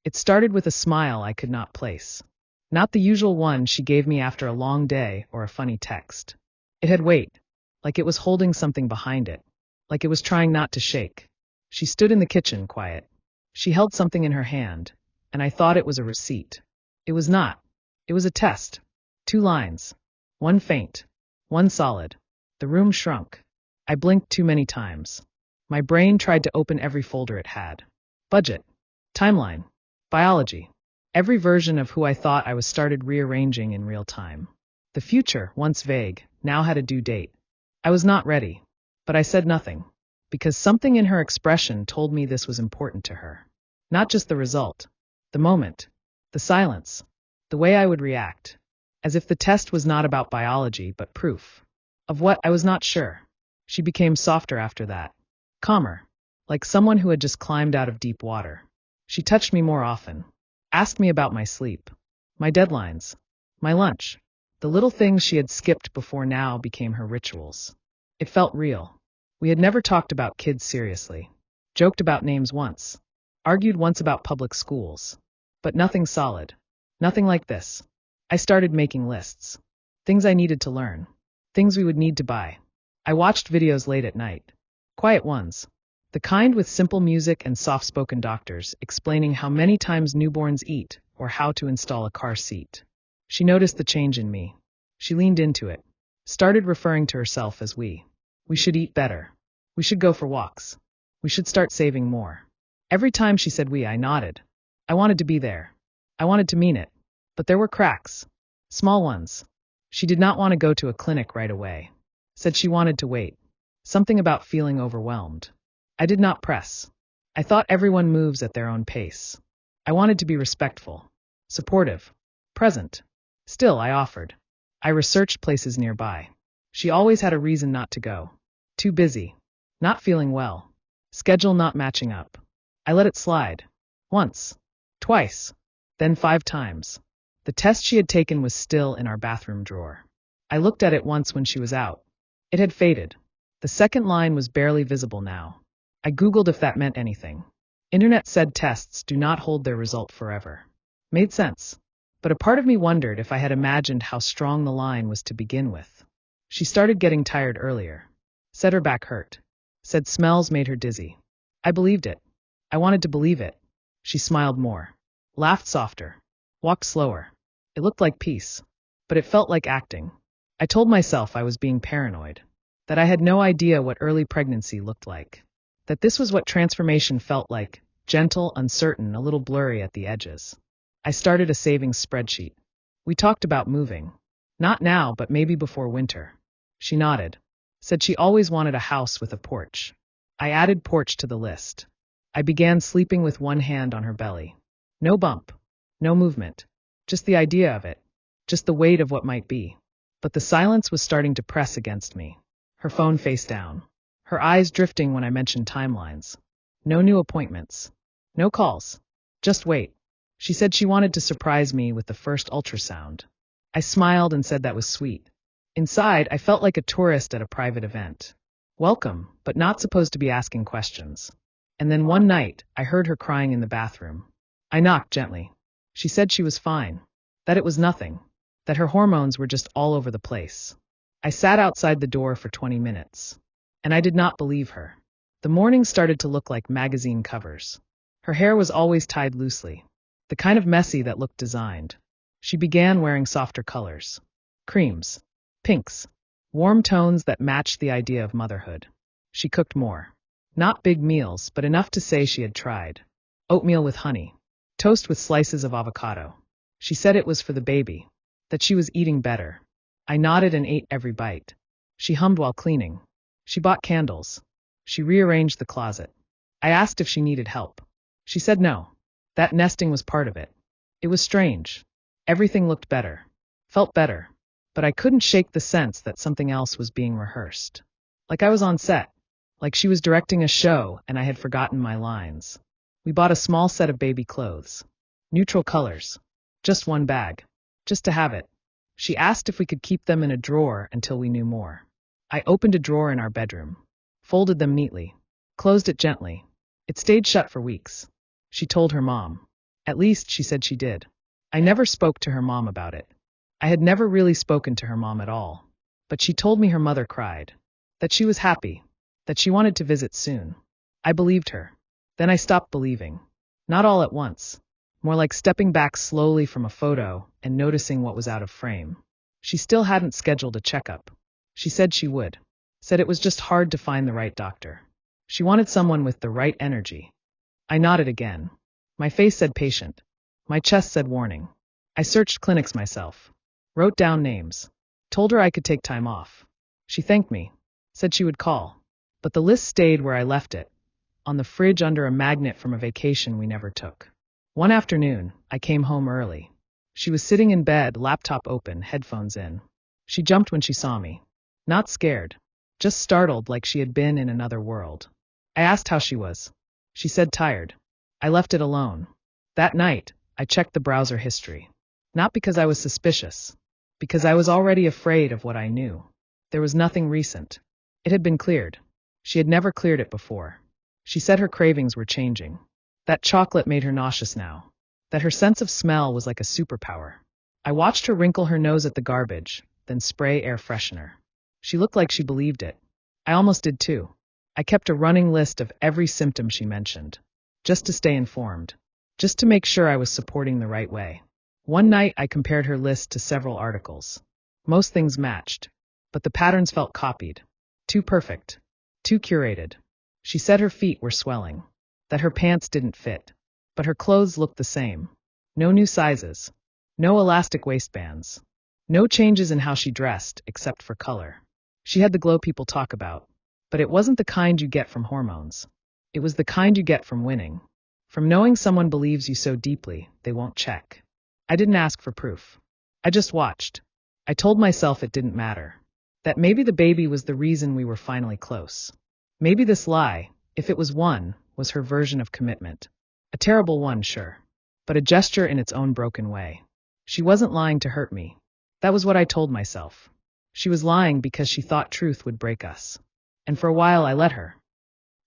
It started with a smile I could not place. Not the usual one she gave me after a long day or a funny text. It had weight, like it was holding something behind it, like it was trying not to shake. She stood in the kitchen, quiet. She held something in her hand, and I thought it was a receipt. It was not. It was a test. 2 lines. One faint. One solid. The room shrunk. I blinked too many times. My brain tried to open every folder it had. Budget. Timeline. Biology. Every version of who I thought I was started rearranging in real time. The future, once vague, now had a due date. I was not ready, but I said nothing, because something in her expression told me this was important to her. Not just the result, the moment, the silence, the way I would react, as if the test was not about biology but proof. Of what, I was not sure. She became softer after that, calmer, like someone who had just climbed out of deep water. She touched me more often, asked me about my sleep, my deadlines, my lunch. The little things she had skipped before now became her rituals. It felt real. We had never talked about kids seriously, joked about names once, argued once about public schools, but nothing solid, nothing like this. I started making lists, things I needed to learn, things we would need to buy. I watched videos late at night, quiet ones, the kind with simple music and soft-spoken doctors explaining how many times newborns eat or how to install a car seat. She noticed the change in me. She leaned into it, started referring to herself as we. We should eat better. We should go for walks. We should start saving more. Every time she said we, I nodded. I wanted to be there. I wanted to mean it. But there were cracks. Small ones. She did not want to go to a clinic right away. Said she wanted to wait. Something about feeling overwhelmed. I did not press. I thought everyone moves at their own pace. I wanted to be respectful, supportive, present. Still, I offered. I researched places nearby. She always had a reason not to go. Too busy. Not feeling well. Schedule not matching up. I let it slide. Once. Twice. Then 5 times. The test she had taken was still in our bathroom drawer. I looked at it once when she was out. It had faded. The second line was barely visible now. I Googled if that meant anything. Internet said tests do not hold their result forever. Made sense. But a part of me wondered if I had imagined how strong the line was to begin with. She started getting tired earlier. Said her back hurt. Said smells made her dizzy. I believed it. I wanted to believe it. She smiled more. Laughed softer. Walked slower. It looked like peace. But it felt like acting. I told myself I was being paranoid. That I had no idea what early pregnancy looked like. That this was what transformation felt like, gentle, uncertain, a little blurry at the edges. I started a savings spreadsheet. We talked about moving. Not now, but maybe before winter. She nodded. Said she always wanted a house with a porch. I added porch to the list. I began sleeping with one hand on her belly. No bump. No movement. Just the idea of it. Just the weight of what might be. But the silence was starting to press against me. Her phone face down. Her eyes drifting when I mentioned timelines. No new appointments. No calls. Just wait. She said she wanted to surprise me with the first ultrasound. I smiled and said that was sweet. Inside, I felt like a tourist at a private event. Welcome, but not supposed to be asking questions. And then one night, I heard her crying in the bathroom. I knocked gently. She said she was fine. That it was nothing. That her hormones were just all over the place. I sat outside the door for 20 minutes. And I did not believe her. The morning started to look like magazine covers. Her hair was always tied loosely. The kind of messy that looked designed. She began wearing softer colors. Creams. Pinks. Warm tones that matched the idea of motherhood. She cooked more. Not big meals, but enough to say she had tried. Oatmeal with honey. Toast with slices of avocado. She said it was for the baby. That she was eating better. I nodded and ate every bite. She hummed while cleaning. She bought candles. She rearranged the closet. I asked if she needed help. She said no. That nesting was part of it. It was strange. Everything looked better. Felt better. But I couldn't shake the sense that something else was being rehearsed. Like I was on set. Like she was directing a show and I had forgotten my lines. We bought a small set of baby clothes. Neutral colors. Just one bag. Just to have it. She asked if we could keep them in a drawer until we knew more. I opened a drawer in our bedroom. Folded them neatly. Closed it gently. It stayed shut for weeks. She told her mom. At least she said she did. I never spoke to her mom about it. I had never really spoken to her mom at all. But she told me her mother cried. That she was happy. That she wanted to visit soon. I believed her. Then I stopped believing. Not all at once. More like stepping back slowly from a photo and noticing what was out of frame. She still hadn't scheduled a checkup. She said she would. Said it was just hard to find the right doctor. She wanted someone with the right energy. I nodded again. My face said patient. My chest said warning. I searched clinics myself. Wrote down names. Told her I could take time off. She thanked me. Said she would call. But the list stayed where I left it. On the fridge under a magnet from a vacation we never took. One afternoon, I came home early. She was sitting in bed, laptop open, headphones in. She jumped when she saw me. Not scared. Just startled, like she had been in another world. I asked how she was. She said tired. I left it alone. That night, I checked the browser history. Not because I was suspicious. Because I was already afraid of what I knew. There was nothing recent. It had been cleared. She had never cleared it before. She said her cravings were changing. That chocolate made her nauseous now. That her sense of smell was like a superpower. I watched her wrinkle her nose at the garbage, then spray air freshener. She looked like she believed it. I almost did too. I kept a running list of every symptom she mentioned. Just to stay informed. Just to make sure I was supporting the right way. One night I compared her list to several articles. Most things matched. But the patterns felt copied. Too perfect. Too curated. She said her feet were swelling. That her pants didn't fit. But her clothes looked the same. No new sizes. No elastic waistbands. No changes in how she dressed, except for color. She had the glow people talk about. But it wasn't the kind you get from hormones. It was the kind you get from winning. From knowing someone believes you so deeply, they won't check. I didn't ask for proof. I just watched. I told myself it didn't matter. That maybe the baby was the reason we were finally close. Maybe this lie, if it was one, was her version of commitment. A terrible one, sure. But a gesture in its own broken way. She wasn't lying to hurt me. That was what I told myself. She was lying because she thought truth would break us. And for a while I let her.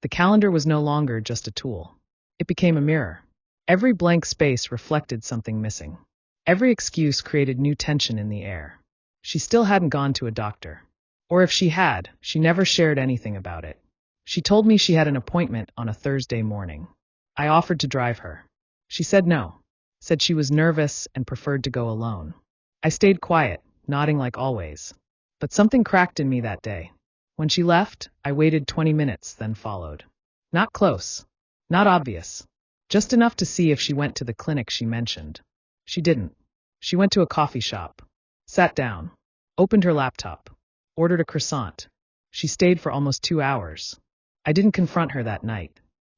The calendar was no longer just a tool. It became a mirror. Every blank space reflected something missing. Every excuse created new tension in the air. She still hadn't gone to a doctor. Or if she had, she never shared anything about it. She told me she had an appointment on a Thursday morning. I offered to drive her. She said no. Said she was nervous and preferred to go alone. I stayed quiet, nodding like always. But something cracked in me that day. When she left, I waited 20 minutes, then followed. Not close. Not obvious. Just enough to see if she went to the clinic she mentioned. She didn't. She went to a coffee shop. Sat down. Opened her laptop. Ordered a croissant. She stayed for almost 2 hours. I didn't confront her that night.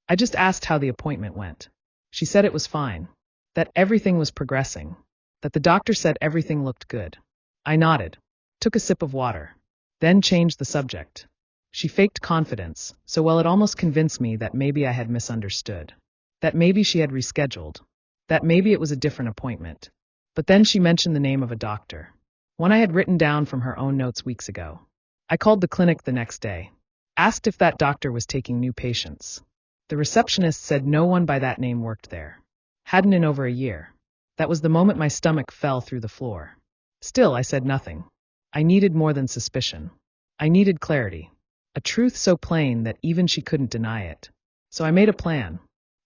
I just asked how the appointment went. She said it was fine. That everything was progressing. That the doctor said everything looked good. I nodded. Took a sip of water. Then changed the subject. She faked confidence, so well it almost convinced me that maybe I had misunderstood. That maybe she had rescheduled. That maybe it was a different appointment. But then she mentioned the name of a doctor. One I had written down from her own notes weeks ago. I called the clinic the next day. Asked if that doctor was taking new patients. The receptionist said no one by that name worked there. Hadn't in over a year. That was the moment my stomach fell through the floor. Still, I said nothing. I needed more than suspicion. I needed clarity. A truth so plain that even she couldn't deny it. So I made a plan.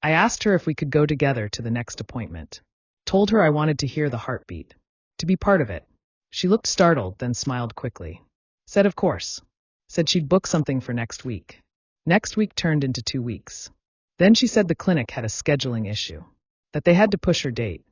I asked her if we could go together to the next appointment. Told her I wanted to hear the heartbeat. To be part of it. She looked startled, then smiled quickly. Said of course. Said she'd book something for next week. Next week turned into 2 weeks. Then she said the clinic had a scheduling issue. That they had to push her date.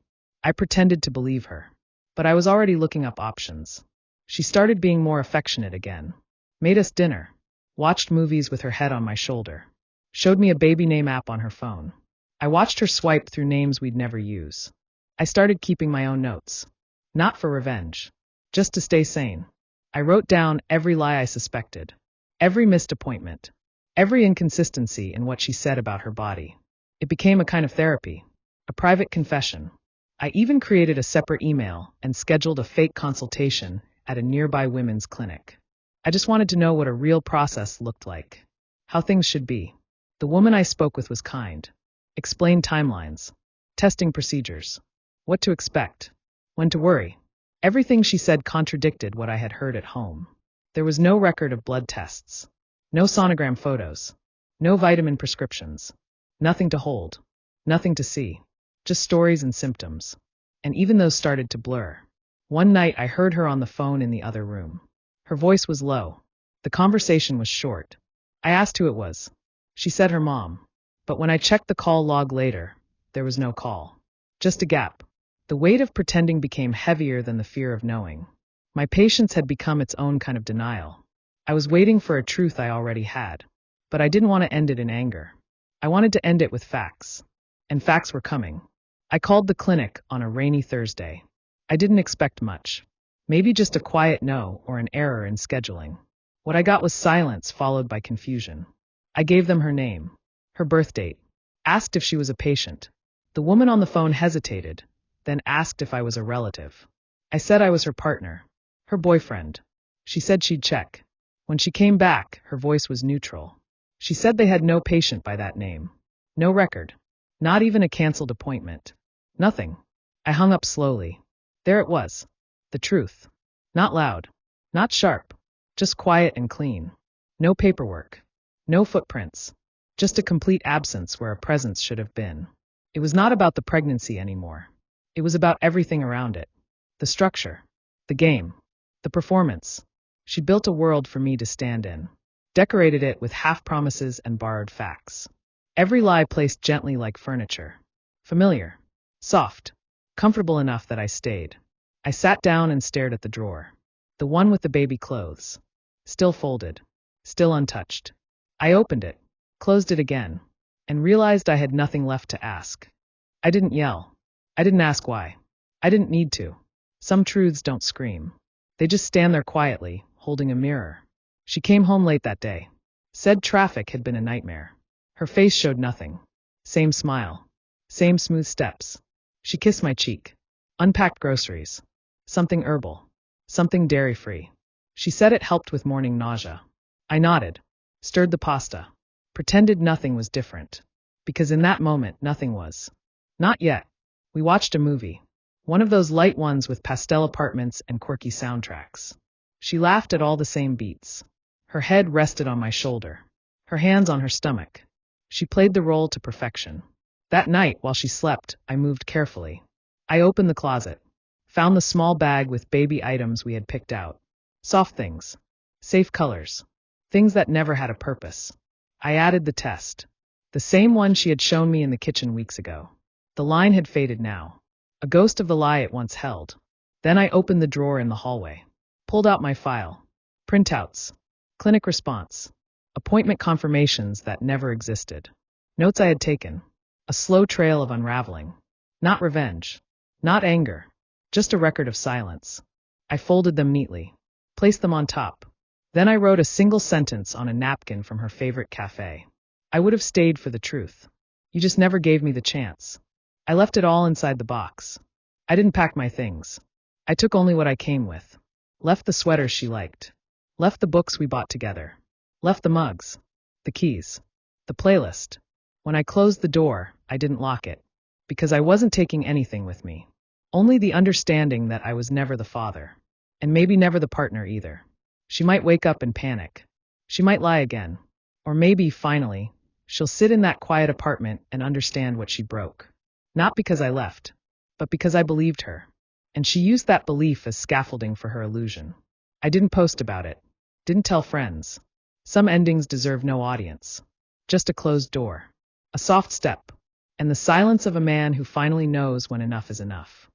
I pretended to believe her. But I was already looking up options. She started being more affectionate again. Made us dinner. Watched movies with her head on my shoulder. Showed me a baby name app on her phone. I watched her swipe through names we'd never use. I started keeping my own notes. Not for revenge. Just to stay sane. I wrote down every lie I suspected. Every missed appointment. Every inconsistency in what she said about her body. It became a kind of therapy. A private confession. I even created a separate email and scheduled a fake consultation at a nearby women's clinic. I just wanted to know what a real process looked like. How things should be. The woman I spoke with was kind. Explained timelines. testing procedures, what to expect, when to worry. Everything she said contradicted what I had heard at home. There was no record of blood tests, no sonogram photos, no vitamin prescriptions, nothing to hold, nothing to see, just stories and symptoms. And even those started to blur. One night I heard her on the phone in the other room. Her voice was low. The conversation was short. I asked who it was. She said her mom. But when I checked the call log later, there was no call. Just a gap. The weight of pretending became heavier than the fear of knowing. My patience had become its own kind of denial. I was waiting for a truth I already had. But I didn't want to end it in anger. I wanted to end it with facts. And facts were coming. I called the clinic on a rainy Thursday. I didn't expect much. Maybe just a quiet no or an error in scheduling. What I got was silence followed by confusion. I gave them her name, her birth date, asked if she was a patient. The woman on the phone hesitated, then asked if I was a relative. I said I was her partner, her boyfriend. She said she'd check. When she came back, her voice was neutral. She said they had no patient by that name. No record. Not even a canceled appointment. Nothing. I hung up slowly. There it was. The truth. Not loud. Not sharp. Just quiet and clean. No paperwork. No footprints. Just a complete absence where a presence should have been. It was not about the pregnancy anymore. It was about everything around it. The structure. The game. The performance. She built a world for me to stand in. Decorated it with half-promises and borrowed facts. Every lie placed gently like furniture. Familiar. Soft. Comfortable enough that I stayed. I sat down and stared at the drawer. The one with the baby clothes. Still folded. Still untouched. I opened it, closed it again, and realized I had nothing left to ask. I didn't yell. I didn't ask why. I didn't need to. Some truths don't scream. They just stand there quietly, holding a mirror. She came home late that day. Said traffic had been a nightmare. Her face showed nothing. Same smile. Same smooth steps. She kissed my cheek. Unpacked groceries. Something herbal. Something dairy-free. She said it helped with morning nausea. I nodded. Stirred the pasta. Pretended nothing was different. Because in that moment, nothing was. Not yet. We watched a movie. One of those light ones with pastel apartments and quirky soundtracks. She laughed at all the same beats. Her head rested on my shoulder. Her hands on her stomach. She played the role to perfection. That night, while she slept, I moved carefully. I opened the closet. Found the small bag with baby items we had picked out. Soft things. Safe colors. Things that never had a purpose. I added the test. The same one she had shown me in the kitchen weeks ago. The line had faded now. A ghost of the lie it once held. Then I opened the drawer in the hallway. Pulled out my file. Printouts. Clinic response. Appointment confirmations that never existed. Notes I had taken. A slow trail of unraveling. Not revenge. Not anger. Just a record of silence. I folded them neatly. Placed them on top. Then I wrote a single sentence on a napkin from her favorite cafe. I would have stayed for the truth. You just never gave me the chance. I left it all inside the box. I didn't pack my things. I took only what I came with. Left the sweaters she liked. Left the books we bought together. Left the mugs. The keys. The playlist. When I closed the door, I didn't lock it. Because I wasn't taking anything with me. Only the understanding that I was never the father. And maybe never the partner either. She might wake up and panic. She might lie again. Or maybe, finally, she'll sit in that quiet apartment and understand what she broke. Not because I left, but because I believed her. And she used that belief as scaffolding for her illusion. I didn't post about it. Didn't tell friends. Some endings deserve no audience. Just a closed door. A soft step. And the silence of a man who finally knows when enough is enough.